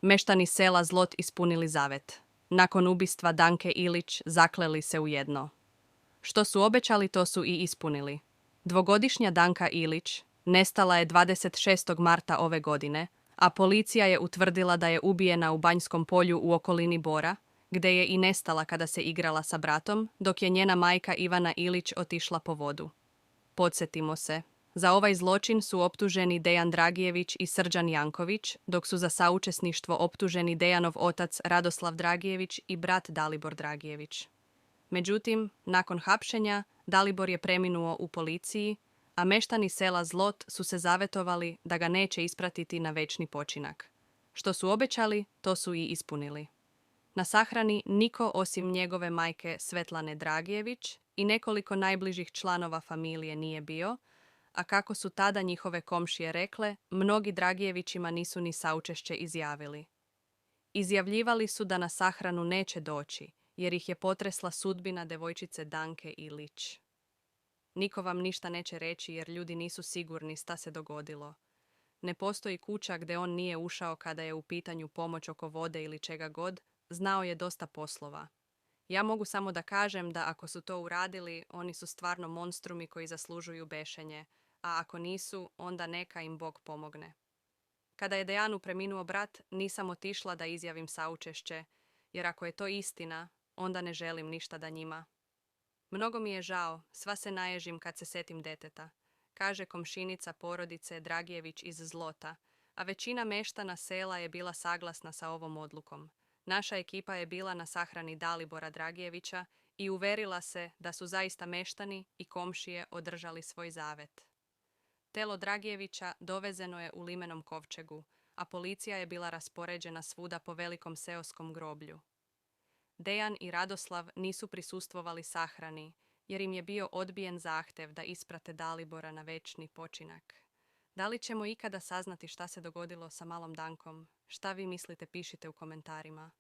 meštani sela Zlot ispunili zavet. Nakon ubistva Danke Ilić zakleli se u jedno. Što su obećali, to su i ispunili. Dvogodišnja Danka Ilić nestala je 26. marta ove godine, a policija je utvrdila da je ubijena u Banjskom polju u okolini Bora, gdje je i nestala kada se igrala sa bratom, dok je njena majka Ivana Ilić otišla po vodu. Podsjetimo se, za ovaj zločin su optuženi Dejan Dragijević i Srđan Janković, dok su za saučesništvo optuženi Dejanov otac Radoslav Dragijević i brat Dalibor Dragijević. Međutim, nakon hapšenja, Dalibor je preminuo u policiji, a meštani sela Zlot su se zavetovali da ga neće ispratiti na večni počinak. Što su obećali, to su i ispunili. Na sahrani niko osim njegove majke Svetlane Dragijević i nekoliko najbližih članova familije nije bio, a kako su tada njihove komšije rekle, mnogi Dragijevićima nisu ni saučešće izjavili. Izjavljivali su da na sahranu neće doći, jer ih je potresla sudbina devojčice Danke Ilić. Niko vam ništa neće reći jer ljudi nisu sigurni šta se dogodilo. Ne postoji kuća gdje on nije ušao kada je u pitanju pomoć oko vode ili čega god, znao je dosta poslova. Ja mogu samo da kažem da ako su to uradili, oni su stvarno monstrumi koji zaslužuju bešenje, a ako nisu, onda neka im Bog pomogne. Kada je Dejanu preminuo brat, nisam otišla da izjavim saučešće, jer ako je to istina, onda ne želim ništa da njima. Mnogo mi je žao, sva se naježim kad se setim deteta, kaže komšinica porodice Dragijević iz Zlota, a većina meštana sela je bila saglasna sa ovom odlukom. Naša ekipa je bila na sahrani Dalibora Dragijevića i uverila se da su zaista meštani i komšije održali svoj zavet. Telo Dragijevića dovezeno je u limenom kovčegu, a policija je bila raspoređena svuda po velikom seoskom groblju. Dejan i Radoslav nisu prisustvovali sahrani, jer im je bio odbijen zahtev da isprate Dalibora na večni počinak. Da li ćemo ikada saznati šta se dogodilo sa malom Dankom? Šta vi mislite, pišite u komentarima.